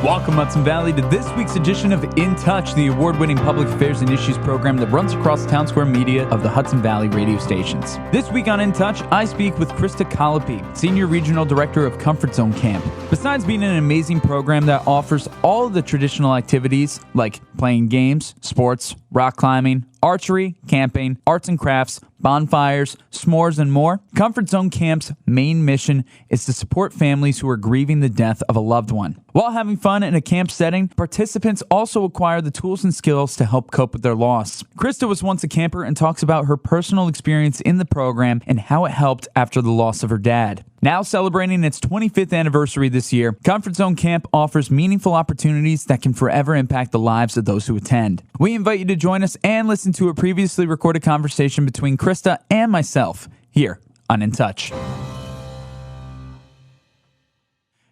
Welcome, Hudson Valley, to this week's edition of In Touch, the award-winning public affairs and issues program that runs across Townsquare Media of the Hudson Valley radio stations. This week on In Touch, I speak with Krista Collopy, Senior Regional Director of Comfort Zone Camp. Besides being an amazing program that offers all of the traditional activities like playing games, sports, rock climbing, archery, camping, arts and crafts, bonfires, s'mores, and more, Comfort Zone Camp's main mission is to support families who are grieving the death of a loved one. While having fun in a camp setting, participants also acquire the tools and skills to help cope with their loss. Krista was once a camper and talks about her personal experience in the program and how it helped after the loss of her dad. Now celebrating its 25th anniversary this year, Comfort Zone Camp offers meaningful opportunities that can forever impact the lives of those who attend. We invite you to join us and listen to a previously recorded conversation between Krista and myself here on In Touch.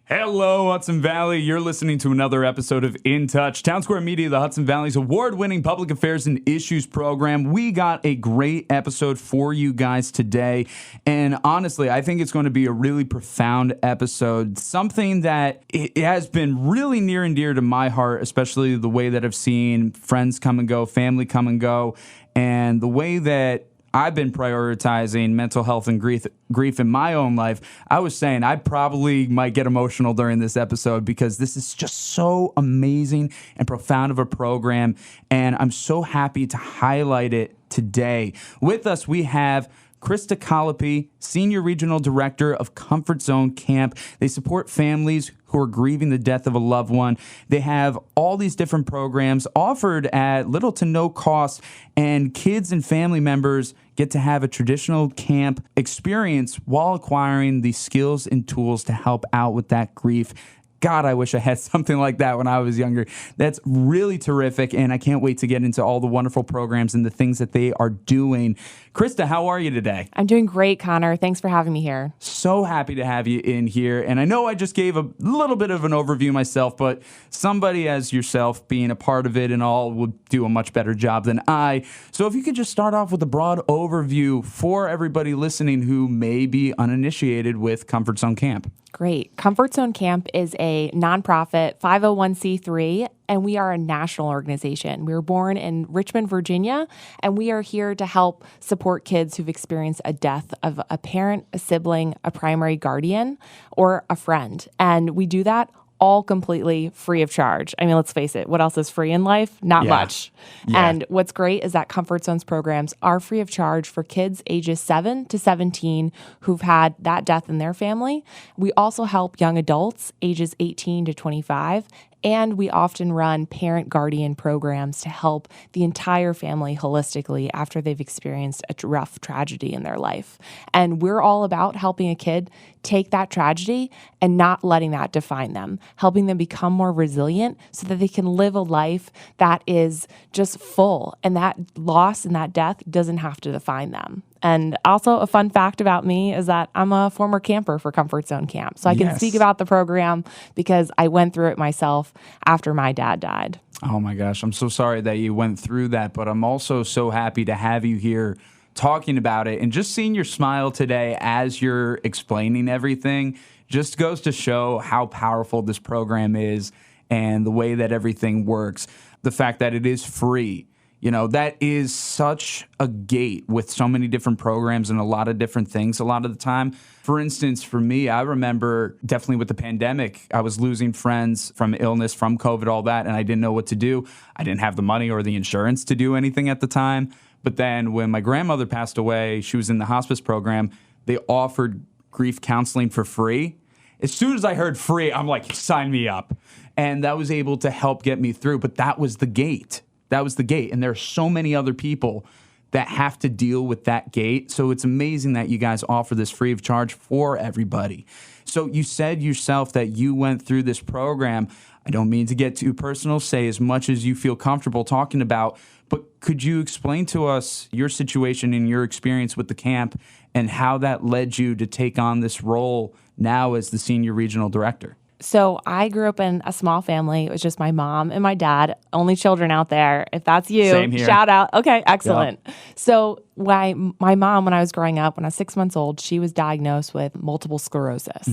Hello, Hudson Valley. You're listening to another episode of In Touch, Townsquare Media, the Hudson Valley's award-winning public affairs and issues program. We got a great episode for you guys today, and honestly, I think it's going to be a really profound episode, something that it has been really near and dear to my heart, especially the way that I've seen friends come and go, family come and go, and the way that I've been prioritizing mental health and grief in my own life. I was saying I probably might get emotional during this episode because this is just so amazing and profound of a program, and I'm so happy to highlight it today. With us, we have Krista Collopy, Senior Regional Director of Comfort Zone Camp. They support families who are grieving the death of a loved one. They have all these different programs offered at little to no cost, and kids and family members get to have a traditional camp experience while acquiring the skills and tools to help out with that grief. God, I wish I had something like that when I was younger. That's really terrific, and I can't wait to get into all the wonderful programs and the things that they are doing. Krista, how are you today? I'm doing great, Connor. Thanks for having me here. So happy to have you in here, and I know I just gave a little bit of an overview myself, but somebody as yourself being a part of it and all would do a much better job than I. So if you could just start off with a broad overview for everybody listening who may be uninitiated with Comfort Zone Camp. Great. Comfort Zone Camp is a nonprofit 501c3, and we are a national organization. We were born in Richmond, Virginia, and we are here to help support kids who've experienced a death of a parent, a sibling, a primary guardian, or a friend. And we do that all completely free of charge. I mean, let's face it, what else is free in life? Not much. Yeah. And what's great is that Comfort Zones programs are free of charge for kids ages 7 to 17 who've had that death in their family. We also help young adults ages 18 to 25. And we often run parent-guardian programs to help the entire family holistically after they've experienced a rough tragedy in their life. And we're all about helping a kid take that tragedy and not letting that define them, helping them become more resilient so that they can live a life that is just full, and that loss and that death doesn't have to define them. And also a fun fact about me is that I'm a former camper for Comfort Zone Camp. So I can speak about the program because I went through it myself after my dad died. Oh my gosh, I'm so sorry that you went through that, but I'm also so happy to have you here talking about it. And just seeing your smile today as you're explaining everything just goes to show how powerful this program is and the way that everything works. The fact that it is free. You know, that is such a gate with so many different programs and a lot of different things a lot of the time. For instance, for me, I remember definitely with the pandemic, I was losing friends from illness, from COVID, all that, and I didn't know what to do. I didn't have the money or the insurance to do anything at the time. But then when my grandmother passed away, she was in the hospice program, they offered grief counseling for free. As soon as I heard free, I'm like, sign me up. And that was able to help get me through. But that was the gate. That was the gate. And there are so many other people that have to deal with that gate. So it's amazing that you guys offer this free of charge for everybody. So you said yourself that you went through this program. I don't mean to get too personal, say as much as you feel comfortable talking about, but could you explain to us your situation and your experience with the camp and how that led you to take on this role now as the Senior Regional Director? So I grew up in a small family. It was just my mom and my dad, only children out there. If that's you, Same here. shout out. Okay, excellent. Yep. So my mom, when I was growing up, when I was 6 months old, she was diagnosed with multiple sclerosis.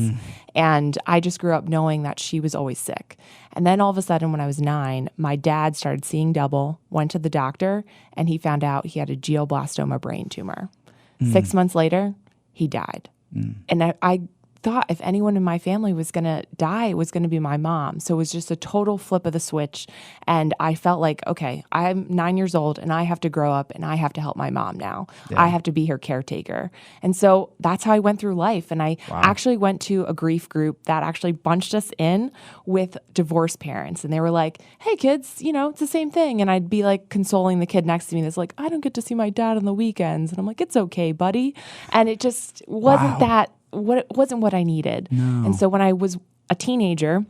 And I just grew up knowing that she was always sick. And then all of a sudden, when I was 9, my dad started seeing double, went to the doctor, and he found out he had a glioblastoma brain tumor. 6 months later, he died. And I thought if anyone in my family was going to die, it was going to be my mom. So it was just a total flip of the switch. And I felt like, okay, I'm 9 years old and I have to grow up and I have to help my mom now. Yeah. I have to be her caretaker. And so that's how I went through life. And I actually went to a grief group that actually bunched us in with divorced parents. And they were like, hey kids, it's the same thing. And I'd be like consoling the kid next to me that's like, I don't get to see my dad on the weekends. And I'm like, it's okay, buddy. And it just wasn't wasn't what I needed. No. And so when I was a teenager,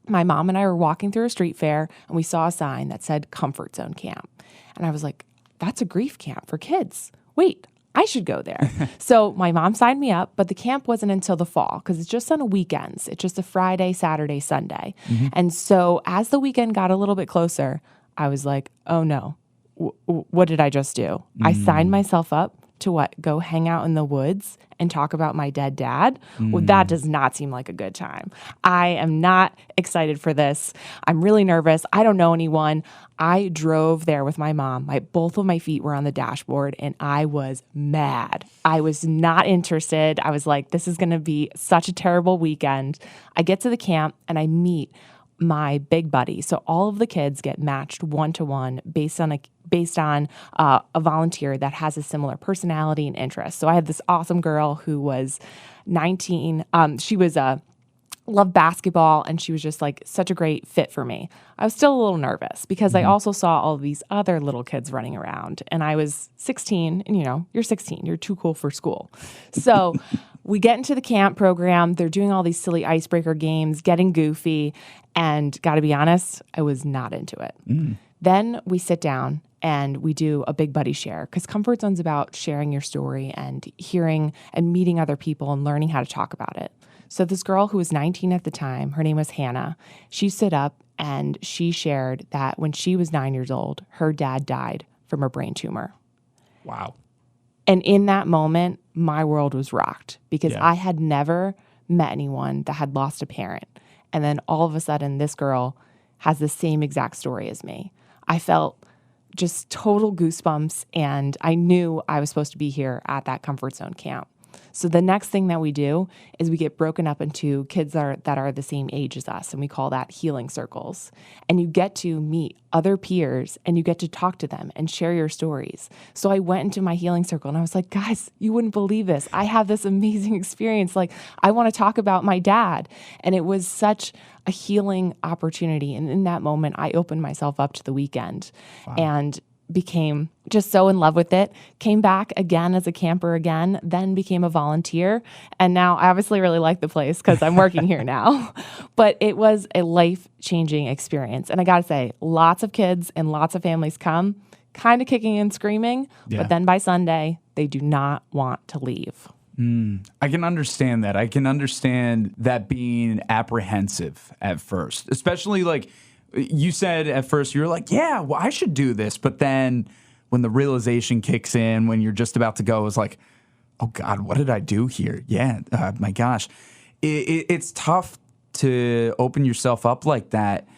my mom and I were walking through a street fair and we saw a sign that said Comfort Zone Camp. And I was like, that's a grief camp for kids. Wait, I should go there. So my mom signed me up, but the camp wasn't until the fall because it's just on the weekends. It's just a Friday, Saturday, Sunday. And so as the weekend got a little bit closer, I was like, oh no, what did I just do? I signed myself up to go hang out in the woods and talk about my dead dad? Well, that does not seem like a good time. I am not excited for this. I'm really nervous. I don't know anyone. I drove there with my mom. Both of my feet were on the dashboard and I was mad. I was not interested. I was like, this is going to be such a terrible weekend. I get to the camp and I meet my big buddy. So all of the kids get matched 1-to-1 based on a volunteer that has a similar personality and interest. So I had this awesome girl who was 19. She was loved basketball, and she was just like such a great fit for me. I was still a little nervous because I also saw all these other little kids running around, and I was 16. And you're 16, you're too cool for school. So we get into the camp program. They're doing all these silly icebreaker games, getting goofy, and got to be honest, I was not into it. Then we sit down and we do a big buddy share because Comfort Zone's about sharing your story and hearing and meeting other people and learning how to talk about it. So this girl who was 19 at the time, her name was Hannah, she stood up and she shared that when she was 9 years old, her dad died from a brain tumor. Wow. And in that moment, my world was rocked because I had never met anyone that had lost a parent. And then all of a sudden, this girl has the same exact story as me. I felt just total goosebumps, and I knew I was supposed to be here at that Comfort Zone camp. So the next thing that we do is we get broken up into kids that are the same age as us, and we call that healing circles. And you get to meet other peers, and you get to talk to them and share your stories. So I went into my healing circle, and I was like, guys, you wouldn't believe this. I have this amazing experience. Like, I want to talk about my dad. And it was such a healing opportunity. And in that moment, I opened myself up to the weekend. Wow. And became just so in love with it, came back again as a camper again, then became a volunteer. And now I obviously really like the place because I'm working here now. But it was a life-changing experience. And I got to say, lots of kids and lots of families come kind of kicking and screaming, but then by Sunday, they do not want to leave. I can understand that. I can understand that being apprehensive at first, especially like you said at first, you were like, yeah, well, I should do this. But then when the realization kicks in, when you're just about to go, it's like, oh, God, what did I do here? Yeah, my gosh. It's tough to open yourself up like that.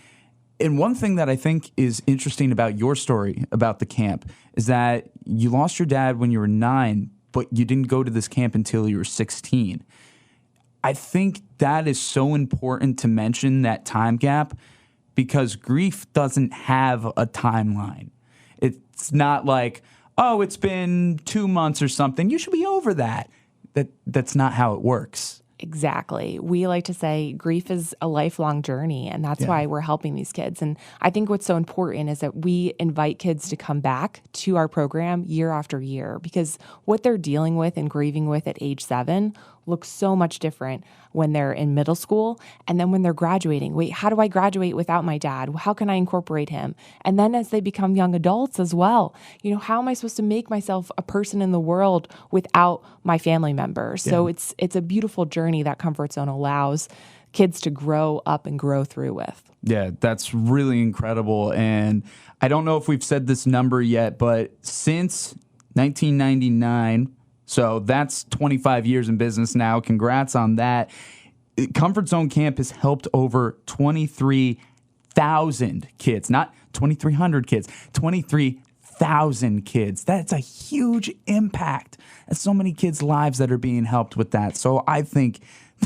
And one thing that I think is interesting about your story about the camp is that you lost your dad when you were 9, but you didn't go to this camp until you were 16. I think that is so important to mention, that time gap, because grief doesn't have a timeline. It's not like, oh, it's been 2 months or something, you should be over that. That's not how it works. Exactly. We like to say grief is a lifelong journey, and that's why we're helping these kids. And I think what's so important is that we invite kids to come back to our program year after year, because what they're dealing with and grieving with at age 7 looks so much different when they're in middle school and then when they're graduating. Wait, how do I graduate without my dad? How can I incorporate him? And then as they become young adults as well, how am I supposed to make myself a person in the world without my family members? So it's a beautiful journey that Comfort Zone allows kids to grow up and grow through with. Yeah, that's really incredible. And I don't know if we've said this number yet, but since 1999, so that's 25 years in business now. Congrats on that. Comfort Zone Camp has helped over 23,000 kids, not 2,300 kids, 23,000 kids. That's a huge impact. That's so many kids' lives that are being helped with that. So I think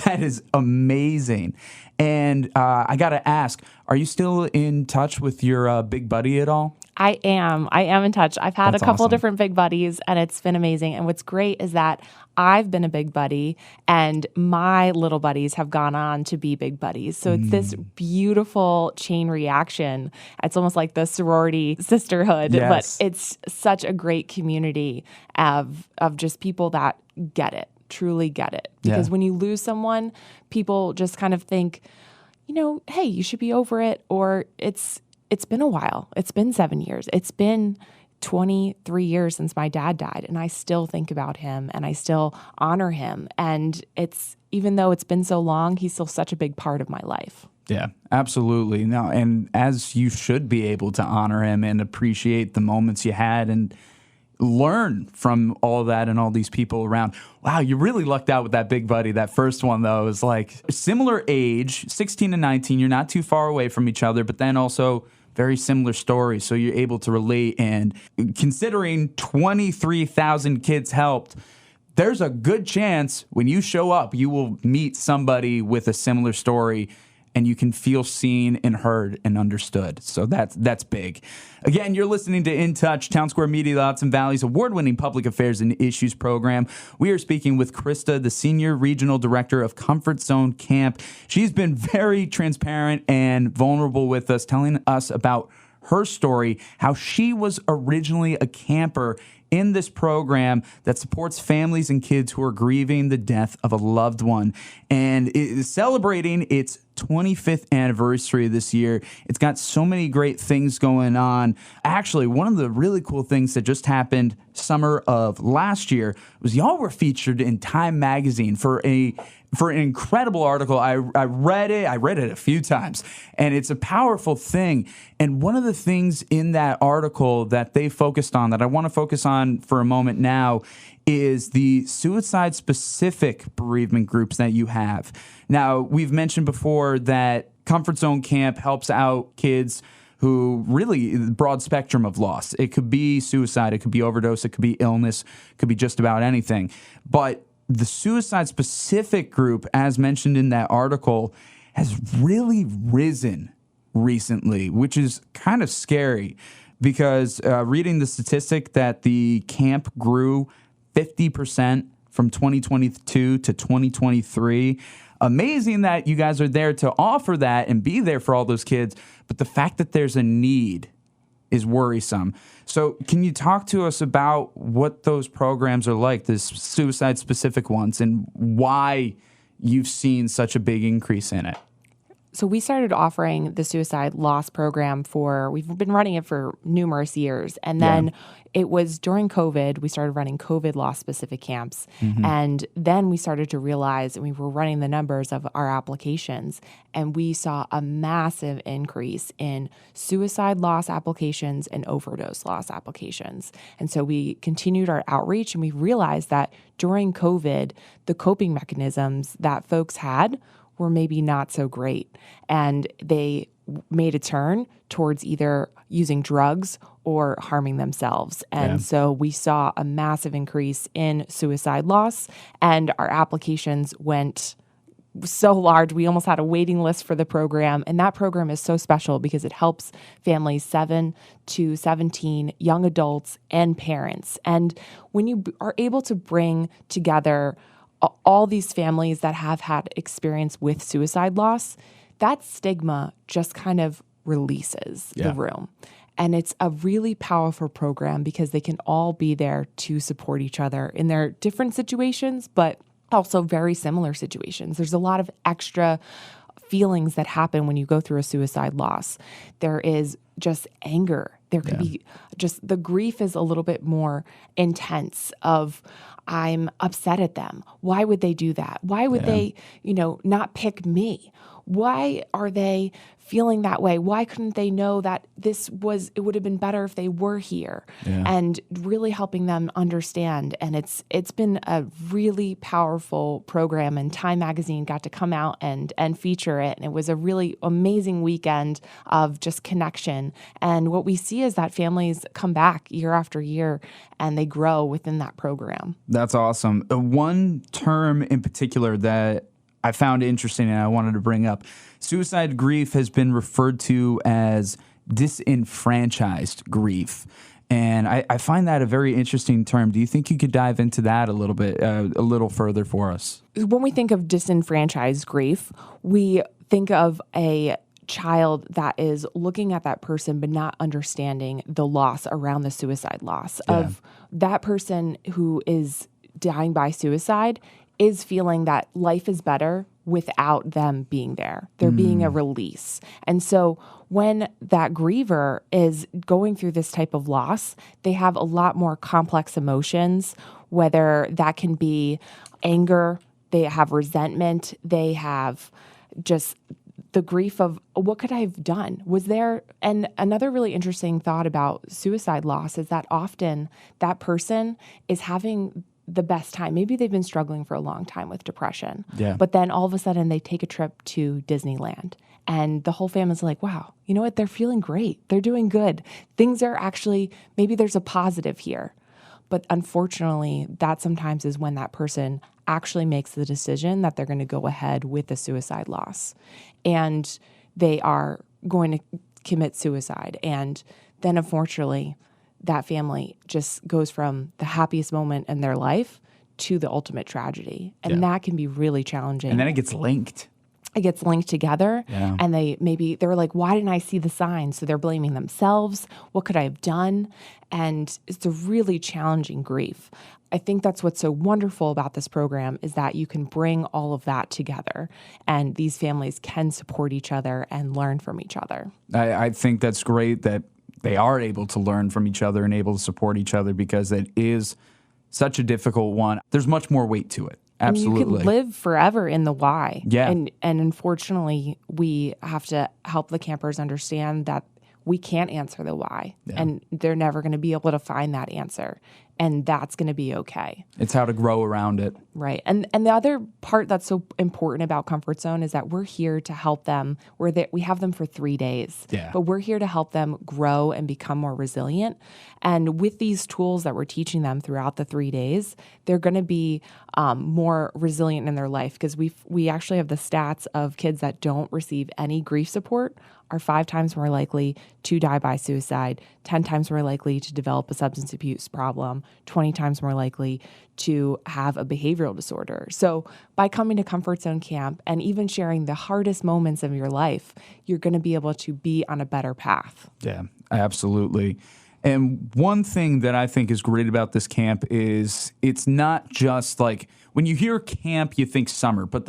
that is amazing. And I got to ask, are you still in touch with your big buddy at all? I am in touch. I've had That's a couple awesome. different big buddies, and it's been amazing. And what's great is that I've been a big buddy, and my little buddies have gone on to be big buddies. So it's this beautiful chain reaction. It's almost like the sorority sisterhood, Yes. but it's such a great community of just people that get it, truly get it. Because when you lose someone, people just kind of think, hey, you should be over it, or it's been a while. It's been 7 years. It's been 23 years since my dad died, and I still think about him and I still honor him. And even though it's been so long, he's still such a big part of my life. Yeah, absolutely. No, and as you should be able to honor him and appreciate the moments you had and learn from all that and all these people around. Wow, you really lucked out with that big buddy. That first one, though, is like similar age, 16 and 19. You're not too far away from each other, but then also very similar stories. So you're able to relate. And considering 23,000 kids helped, there's a good chance when you show up, you will meet somebody with a similar story, and you can feel seen and heard and understood. So that's big. Again, you're listening to In Touch, Townsquare Media, the Hudson Valley's award-winning public affairs and issues program. We are speaking with Krista, the Senior Regional Director of Comfort Zone Camp. She's been very transparent and vulnerable with us, telling us about her story, how she was originally a camper in this program that supports families and kids who are grieving the death of a loved one. And it is celebrating its 25th anniversary this year. It's got so many great things going on. Actually, one of the really cool things that just happened summer of last year was y'all were featured in Time Magazine for an incredible article. I read it a few times, and it's a powerful thing. And one of the things in that article that they focused on, that I want to focus on for a moment now, is the suicide-specific bereavement groups that you have. Now, we've mentioned before that Comfort Zone Camp helps out kids who really, broad spectrum of loss. It could be suicide, it could be overdose, it could be illness, it could be just about anything. But the suicide-specific group, as mentioned in that article, has really risen recently, which is kind of scary because reading the statistic that the camp grew 50% from 2022 to 2023. Amazing that you guys are there to offer that and be there for all those kids, but the fact that there's a need is worrisome. So can you talk to us about what those programs are like, the suicide-specific ones, and why you've seen such a big increase in it? So we started offering the suicide loss program we've been running it for numerous years. And then it was during COVID, we started running COVID loss specific camps. Mm-hmm. And then we started to realize, and we were running the numbers of our applications, and we saw a massive increase in suicide loss applications and overdose loss applications. And so we continued our outreach, and we realized that during COVID, the coping mechanisms that folks had were maybe not so great. And they made a turn towards either using drugs or harming themselves. And so we saw a massive increase in suicide loss, and our applications went so large. We almost had a waiting list for the program. And that program is so special because it helps families 7 to 17, young adults, and parents. And when you are able to bring together all these families that have had experience with suicide loss, that stigma just kind of releases the room. And it's a really powerful program because they can all be there to support each other in their different situations, but also very similar situations. There's a lot of extra feelings that happen when you go through a suicide loss. There is just anger There could be just the grief is a little bit more intense of I'm upset at them. Why would they do that? Why would they, not pick me? Why are they feeling that way? Why couldn't they know that it would have been better if they were here? And really helping them understand. And it's been a really powerful program, and Time Magazine got to come out and feature it. And it was a really amazing weekend of just connection. And what we see is that families come back year after year and they grow within that program. That's awesome. One term in particular that I found interesting and I wanted to bring up, suicide grief has been referred to as disenfranchised grief. And I find that a very interesting term. Do you think you could dive into that a little further for us? When we think of disenfranchised grief, we think of a child that is looking at that person but not understanding the loss around the suicide loss of that person who is dying by suicide is feeling that life is better without them being there. They're being a release. And so when that griever is going through this type of loss, they have a lot more complex emotions, whether that can be anger, they have resentment, they have just the grief of what could I have done? Was there, and another really interesting thought about suicide loss is that often that person is having the best time. Maybe they've been struggling for a long time with depression, but then all of a sudden they take a trip to Disneyland and the whole family's like, wow, you know what? They're feeling great. They're doing good. Things are actually, maybe there's a positive here. But unfortunately, that sometimes is when that person actually makes the decision that they're going to go ahead with the suicide loss. And they are going to commit suicide. And then unfortunately, that family just goes from the happiest moment in their life to the ultimate tragedy. And that can be really challenging. And then it gets linked. It gets linked together. And they're like, why didn't I see the signs? So they're blaming themselves. What could I have done? And it's a really challenging grief. I think that's what's so wonderful about this program is that you can bring all of that together and these families can support each other and learn from each other. I think that's great that they are able to learn from each other and able to support each other because it is such a difficult one. There's much more weight to it. Absolutely. And you could live forever in the why. Yeah. And unfortunately, we have to help the campers understand that we can't answer the why. And they're never going to be able to find that answer. And that's going to be okay. It's how to grow around it. Right. And the other part that's so important about Comfort Zone is that we're here to help them. We have them for 3 days. But we're here to help them grow and become more resilient. And with these tools that we're teaching them throughout the 3 days, they're going to be more resilient in their life because we actually have the stats of kids that don't receive any grief support are 5 times more likely to die by suicide, 10 times more likely to develop a substance abuse problem, 20 times more likely to have a behavioral disorder. So by coming to Comfort Zone Camp and even sharing the hardest moments of your life, you're going to be able to be on a better path. Yeah, absolutely. And one thing that I think is great about this camp is it's not just like when you hear camp, you think summer, but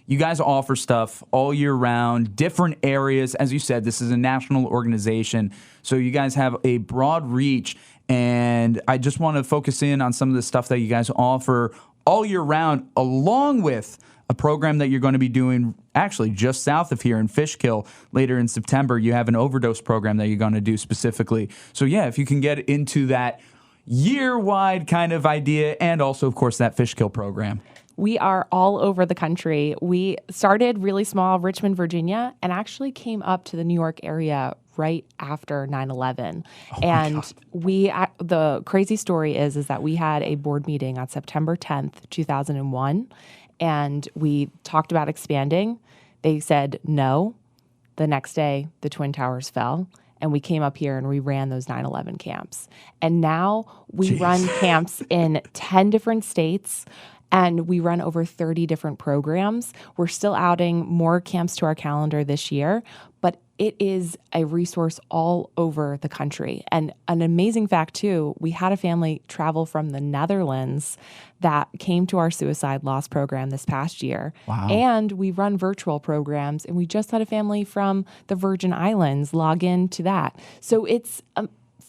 you guys offer stuff all year round, different areas. As you said, this is a national organization, so you guys have a broad reach. And I just want to focus in on some of the stuff that you guys offer all year round, along with a program that you're going to be doing actually just south of here in Fishkill later in September. You have an overdose program that you're going to do specifically. So yeah, if you can get into that year-wide kind of idea and also, of course, that Fishkill program. We are all over the country. We started really small, Richmond, Virginia, and actually came up to the New York area right after 9/11. And the crazy story is that we had a board meeting on September 10th, 2001, and we talked about expanding. They said no. The next day, the Twin Towers fell. And we came up here and we ran those 9/11 camps. And now we run camps in 10 different states. And we run over 30 different programs. We're still adding more camps to our calendar this year, but it is a resource all over the country. And an amazing fact, too, we had a family travel from the Netherlands that came to our suicide loss program this past year. Wow. And we run virtual programs, and we just had a family from the Virgin Islands log in to that. So it's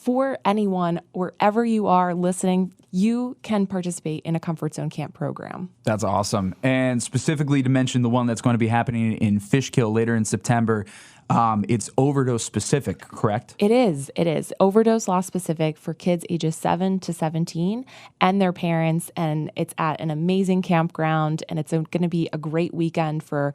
for anyone, wherever you are listening, you can participate in a Comfort Zone Camp program. That's awesome. And specifically to mention the one that's going to be happening in Fishkill later in September, it's overdose specific, correct? It is. Overdose loss specific for kids ages 7 to 17 and their parents. And it's at an amazing campground. And it's going to be a great weekend for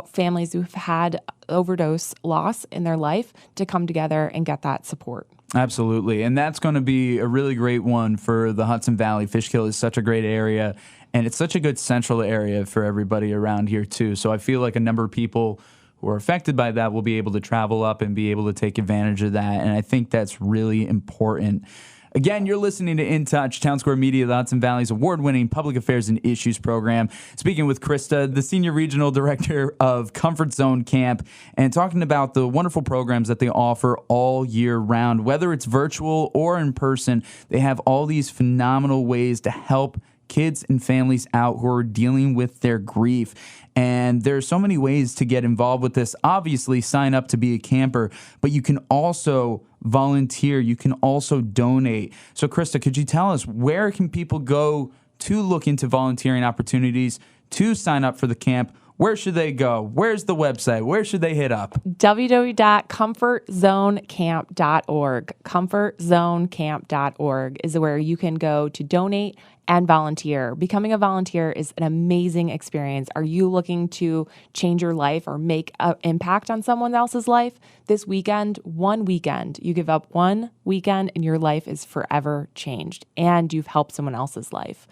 families who've had overdose loss in their life to come together and get that support. Absolutely. And that's going to be a really great one for the Hudson Valley. Fishkill is such a great area, and it's such a good central area for everybody around here, too. So I feel like a number of people who are affected by that will be able to travel up and be able to take advantage of that. And I think that's really important. Again, you're listening to In Touch, Townsquare Media, the Hudson Valley's award-winning public affairs and issues program. Speaking with Krista, the Senior Regional Director of Comfort Zone Camp, and talking about the wonderful programs that they offer all year round. Whether it's virtual or in person, they have all these phenomenal ways to help kids and families out who are dealing with their grief. And there are so many ways to get involved with this. Obviously, sign up to be a camper, but you can also volunteer. You can also donate. So, Krista, could you tell us where can people go to look into volunteering opportunities, to sign up for the camp? Where should they go? Where's the website? Where should they hit up? www.comfortzonecamp.org. Comfortzonecamp.org is where you can go to donate and volunteer. Becoming a volunteer is an amazing experience. Are you looking to change your life or make an impact on someone else's life? This weekend, one weekend, you give up one weekend and your life is forever changed, and you've helped someone else's life.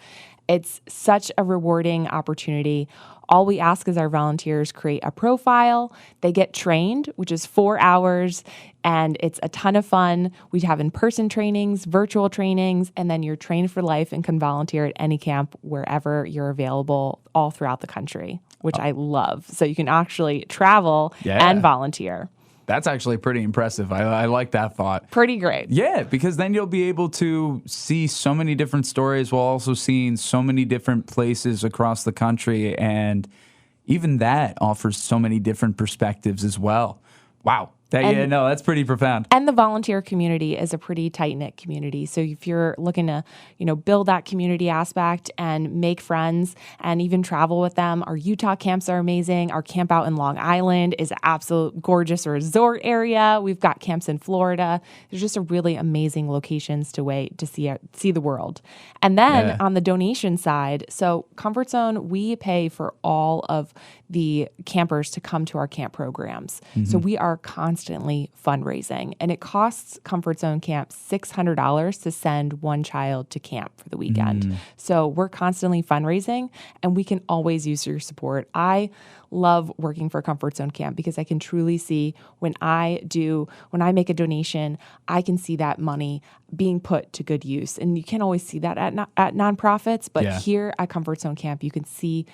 It's such a rewarding opportunity. All we ask is our volunteers create a profile. They get trained, which is 4 hours, and it's a ton of fun. We have in-person trainings, virtual trainings, and then you're trained for life and can volunteer at any camp wherever you're available all throughout the country, which I love. So you can actually travel and volunteer. That's actually pretty impressive. I like that thought. Pretty great. Yeah, because then you'll be able to see so many different stories while also seeing so many different places across the country. And even that offers so many different perspectives as well. Wow. That's pretty profound. And the volunteer community is a pretty tight-knit community. So if you're looking to, build that community aspect and make friends and even travel with them, our Utah camps are amazing. Our camp out in Long Island is an absolute gorgeous resort area. We've got camps in Florida. There's just a really amazing locations to see the world. And then on the donation side, so Comfort Zone, we pay for all of the campers to come to our camp programs. Mm-hmm. So we are constantly fundraising, and it costs Comfort Zone Camp $600 to send one child to camp for the weekend. So we're constantly fundraising, and we can always use your support. I love working for Comfort Zone Camp because I can truly see when I make a donation, I can see that money being put to good use. And you can't always see that at nonprofits, but here at Comfort Zone Camp, you can see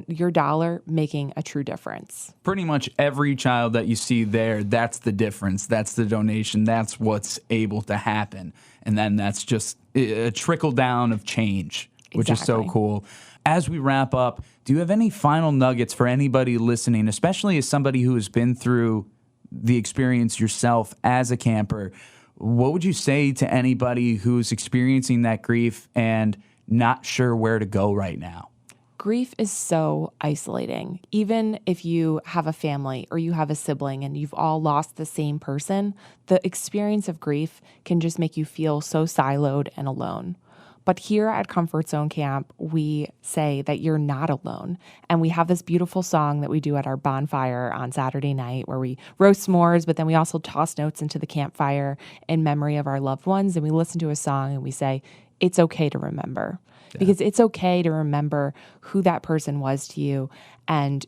your dollar making a true difference. Pretty much every child that you see there, that's the difference. That's the donation. That's what's able to happen. And then that's just a trickle down of change, which is so cool. As we wrap up, do you have any final nuggets for anybody listening, especially as somebody who has been through the experience yourself as a camper? What would you say to anybody who's experiencing that grief and not sure where to go right now? Grief is so isolating. Even if you have a family or you have a sibling and you've all lost the same person, the experience of grief can just make you feel so siloed and alone. But here at Comfort Zone Camp, we say that you're not alone. And we have this beautiful song that we do at our bonfire on Saturday night where we roast s'mores, but then we also toss notes into the campfire in memory of our loved ones. And we listen to a song and we say, it's okay to remember. Because it's okay to remember who that person was to you and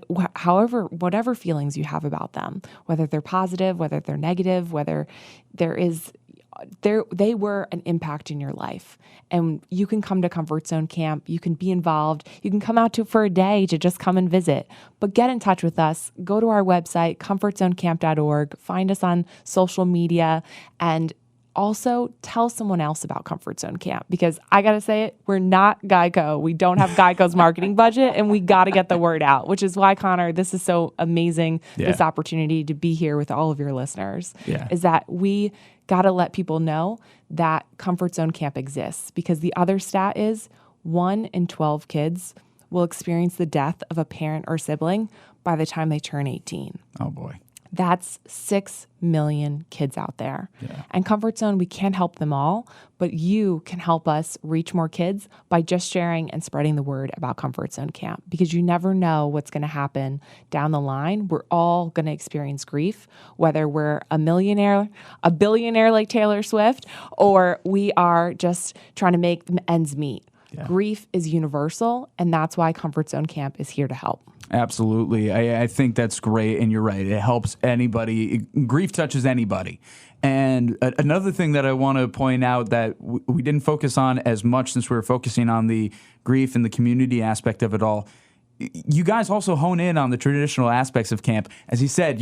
whatever feelings you have about them, whether they're positive, whether they're negative, whether they were an impact in your life. And you can come to Comfort Zone Camp. You can be involved. You can come out for a day to just come and visit. But get in touch with us. Go to our website, comfortzonecamp.org. Find us on social media and also tell someone else about Comfort Zone Camp, because I got to say it, we're not Geico. We don't have Geico's marketing budget, and we got to get the word out, which is why, Connor, this is so amazing, this opportunity to be here with all of your listeners, is that we got to let people know that Comfort Zone Camp exists, because the other stat is 1 in 12 kids will experience the death of a parent or sibling by the time they turn 18. Oh, boy. That's 6 million kids out there. And Comfort Zone, we can't help them all, but you can help us reach more kids by just sharing and spreading the word about Comfort Zone Camp, because you never know what's going to happen down the line. We're all going to experience grief, whether we're a millionaire, a billionaire like Taylor Swift, or we are just trying to make ends meet. Grief is universal, and that's why Comfort Zone Camp is here to help. Absolutely. I think that's great, and you're right. It helps anybody. Grief touches anybody. And another thing that I want to point out that we didn't focus on as much, since we were focusing on the grief and the community aspect of it all, you guys also hone in on the traditional aspects of camp. As he said,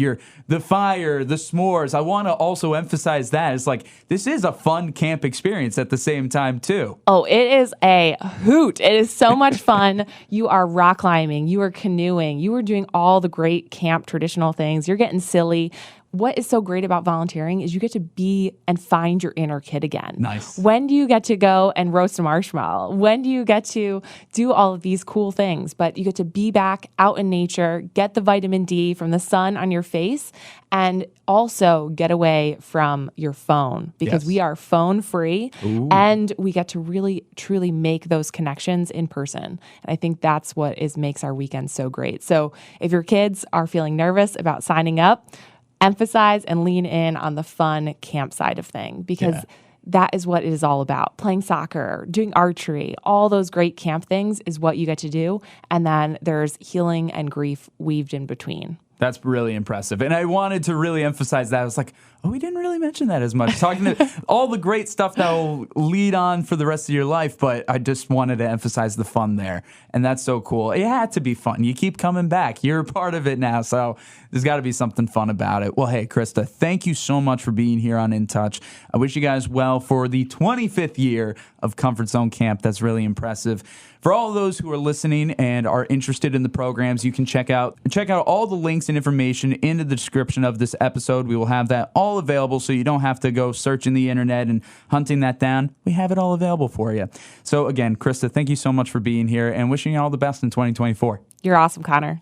the fire, the s'mores. I want to also emphasize that. It's like, this is a fun camp experience at the same time, too. Oh, it is a hoot. It is so much fun. You are rock climbing. You are canoeing. You are doing all the great camp traditional things. You're getting silly. What is so great about volunteering is you get to be and find your inner kid again. Nice. When do you get to go and roast a marshmallow? When do you get to do all of these cool things? But you get to be back out in nature, get the vitamin D from the sun on your face, and also get away from your phone, because we are phone free. And we get to really, truly make those connections in person. And I think that's what makes our weekend so great. So if your kids are feeling nervous about signing up, emphasize and lean in on the fun camp side of thing, because that is what it is all about. Playing soccer, doing archery, all those great camp things is what you get to do. And then there's healing and grief weaved in between. That's really impressive. And I wanted to really emphasize that. I was like, oh, we didn't really mention that as much. Talking to all the great stuff that will lead on for the rest of your life, but I just wanted to emphasize the fun there. And that's so cool. It had to be fun. You keep coming back. You're a part of it now, so there's got to be something fun about it. Well, hey, Krista, thank you so much for being here on In Touch. I wish you guys well for the 25th year of Comfort Zone Camp. That's really impressive. For all of those who are listening and are interested in the programs, you can check out all the links and information in the description of this episode. We will have that all available, so you don't have to go searching the internet and hunting that down. We have it all available for you. So again, Krista, thank you so much for being here, and wishing you all the best in 2024. You're awesome, Connor.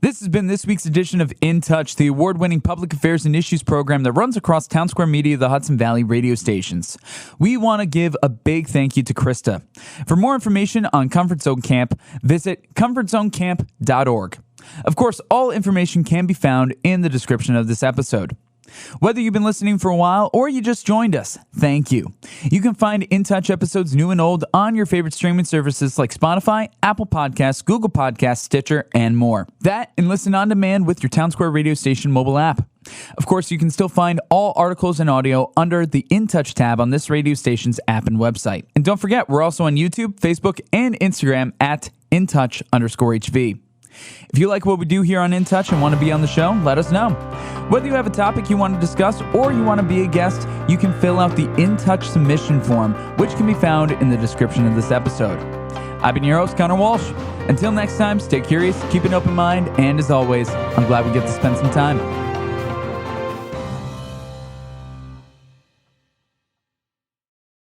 This has been this week's edition of In Touch, the award-winning public affairs and issues program that runs across Townsquare Media, the Hudson Valley radio stations. We want to give a big thank you to Krista. For more information on Comfort Zone Camp, visit comfortzonecamp.org. Of course, all information can be found in the description of this episode. Whether you've been listening for a while or you just joined us, thank you. You can find In Touch episodes new and old on your favorite streaming services like Spotify, Apple Podcasts, Google Podcasts, Stitcher, and more. That and listen on demand with your Townsquare radio station mobile app. Of course, you can still find all articles and audio under the In Touch tab on this radio station's app and website. And don't forget, we're also on YouTube, Facebook, and Instagram at InTouch_HV. If you like what we do here on In Touch and want to be on the show, let us know. Whether you have a topic you want to discuss or you want to be a guest, you can fill out the In Touch submission form, which can be found in the description of this episode. I've been your host, Connor Walsh. Until next time, stay curious, keep an open mind, and as always, I'm glad we get to spend some time.